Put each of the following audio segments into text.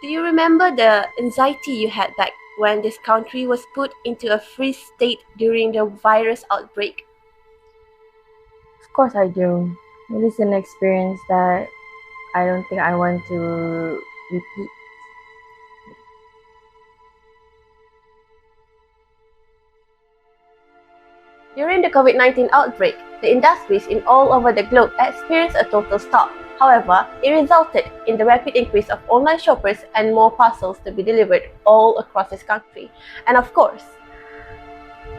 Do you remember the anxiety you had back when this country was put into a freeze state during the virus outbreak? Of course I do. It is an experience that I don't think I want to repeat. During the COVID-19 outbreak, the industries in all over the globe experienced a total stop. However, it resulted in the rapid increase of online shoppers and more parcels to be delivered all across this country. And of course,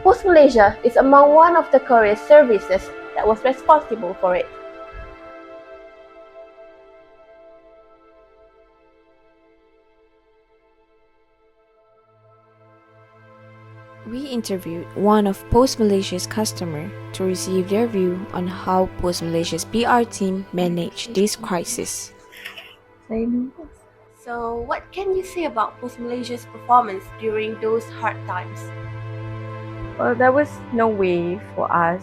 Pos Malaysia is among one of the courier services that was responsible for it. We interviewed one of Pos Malaysia's customers to receive their view on how Pos Malaysia's PR team managed this crisis. So, what can you say about Pos Malaysia's performance during those hard times? Well, there was no way for us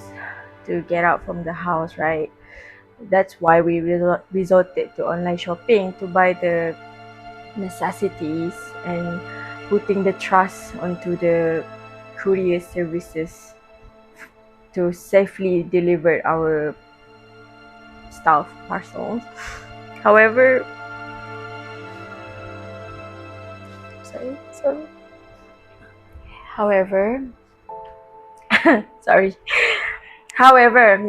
to get out from the house, right? That's why we resorted to online shopping to buy the necessities and putting the trust onto the courier services to safely deliver our stuff parcels. However, However, sorry. However,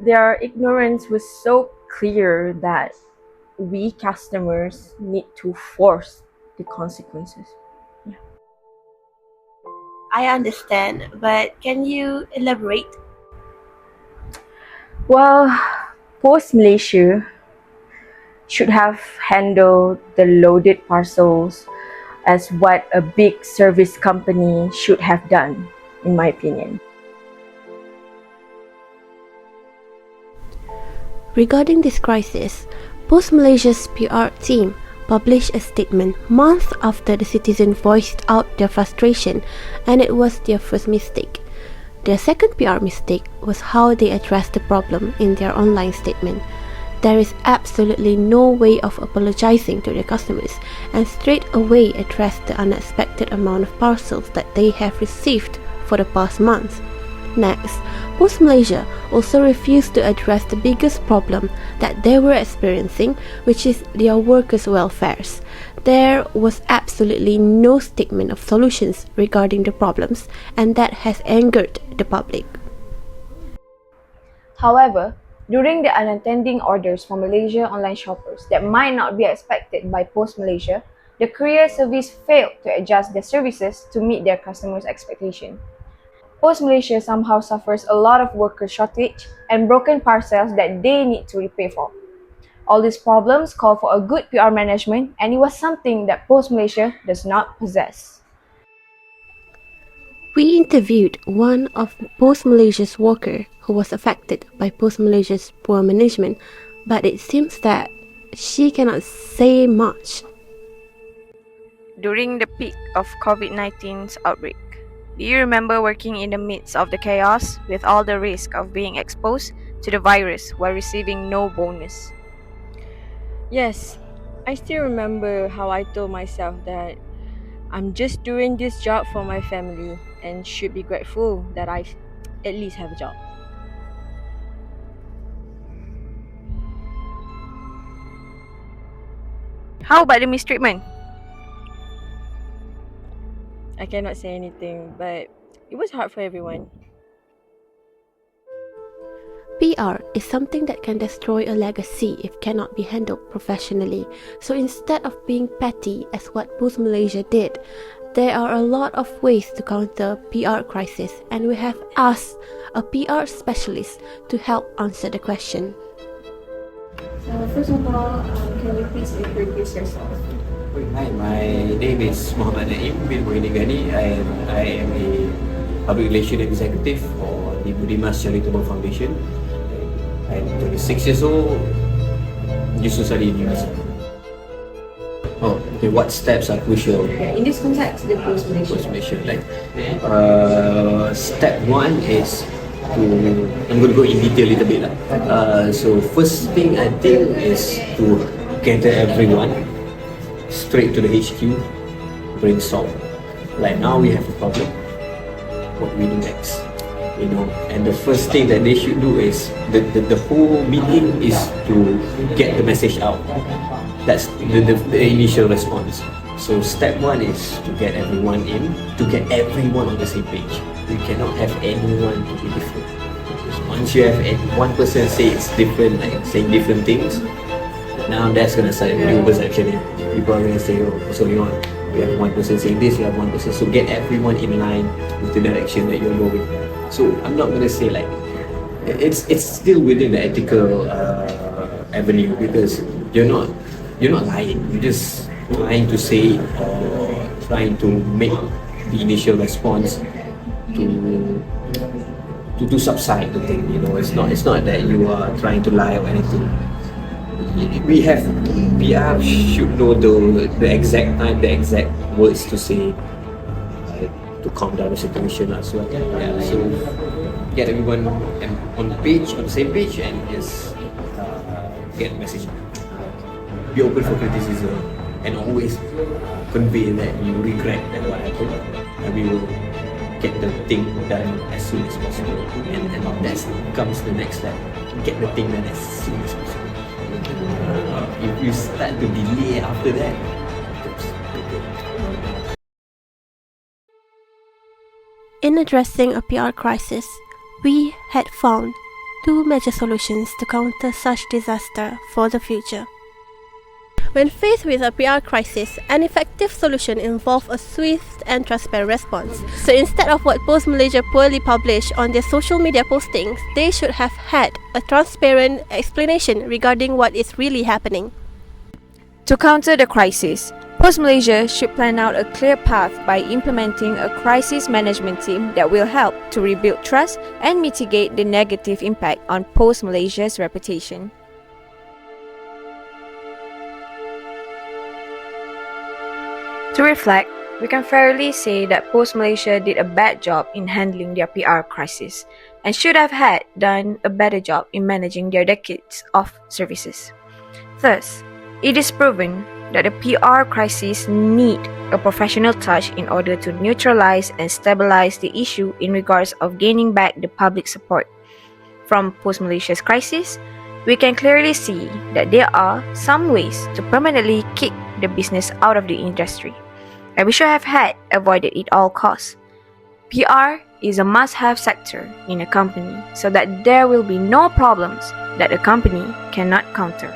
their ignorance was so clear that we customers need to force the consequences. I understand, but can you elaborate? Well, Post Malaysia should have handled the loaded parcels as what a big service company should have done, in my opinion. Regarding this crisis, Pos Malaysia's PR team published a statement months after the citizens voiced out their frustration, and it was their first mistake. Their second PR mistake was how they addressed the problem in their online statement. There is absolutely no way of apologizing to their customers and straight away address the unexpected amount of parcels that they have received for the past month. Next, Pos Malaysia also refused to address the biggest problem that they were experiencing, which is their workers' welfares. There was absolutely no statement of solutions regarding the problems, and that has angered the public. However, during the unattending orders from Malaysia online shoppers that might not be expected by Post Malaysia, the courier service failed to adjust their services to meet their customers' expectation. Post Malaysia somehow suffers a lot of worker shortage and broken parcels that they need to repay for. All these problems call for a good PR management, and it was something that Post Malaysia does not possess. We interviewed one of Pos Malaysia's worker who was affected by Pos Malaysia's poor management, but it seems that she cannot say much. During the peak of COVID-19's outbreak, do you remember working in the midst of the chaos with all the risk of being exposed to the virus while receiving no bonus? Yes, I still remember how I told myself that I'm just doing this job for my family and should be grateful that I at least have a job. How about the mistreatment? I cannot say anything, but it was hard for everyone. PR is something that can destroy a legacy if cannot be handled professionally. So instead of being petty as what Pos Malaysia did, there are a lot of ways to counter PR crisis, and we have asked a PR specialist to help answer the question. So first of all, can you please introduce yourself? Hi, my name is Muhammad Naim bin Muhyiddin Ghani, and I am a Public Relations Executive for the Budimas Charitable Foundation. I'm 26 years old, used to study in university. Oh, okay, what steps are crucial? In this context, the Pos Malaysia. Pos Malaysia, like, step one is I'm going to go in detail a little bit. So first thing I think is to gather everyone straight to the HQ, brainstorm. Like now we have a problem. What we do next? You know, and the first thing that they should do is the whole meeting is to get the message out. That's the initial response. So step one is to get everyone in, to get everyone on the same page. You cannot have anyone to be different. Once you have one person say it's different, like saying different things, now that's gonna start a new perception. People are gonna say, oh, so you know, we have one person saying this, you have one person. So get everyone in line with the direction that you're going. So I'm not gonna say like it's still within the ethical avenue, because you're not lying. You're just trying to say or trying to make the initial response to subside the thing. You know, it's not that you are trying to lie or anything. We have PR should know the exact time, the exact words to say to calm down the situation as well. Yeah, so get everyone on the same page, and just get the message. Be open for criticism, and always convey that you regret that what happened, and we will get the thing done as soon as possible. And that comes the next step. Get the thing done as soon as possible. If you start to delay after that, In addressing a PR crisis, we had found two major solutions to counter such disaster for the future. When faced with a PR crisis, an effective solution involves a swift and transparent response. So instead of what Pos Malaysia poorly published on their social media postings, they should have had a transparent explanation regarding what is really happening. To counter the crisis, Pos Malaysia should plan out a clear path by implementing a crisis management team that will help to rebuild trust and mitigate the negative impact on Pos Malaysia's reputation. To reflect, we can fairly say that Pos Malaysia did a bad job in handling their PR crisis and should have had done a better job in managing their decades of services. Thus, it is proven that the PR crisis need a professional touch in order to neutralize and stabilize the issue in regards of gaining back the public support. From Pos Malaysia's crisis, we can clearly see that there are some ways to permanently kick the business out of the industry, and we should have had avoided at all costs. PR is a must-have sector in a company so that there will be no problems that a company cannot counter.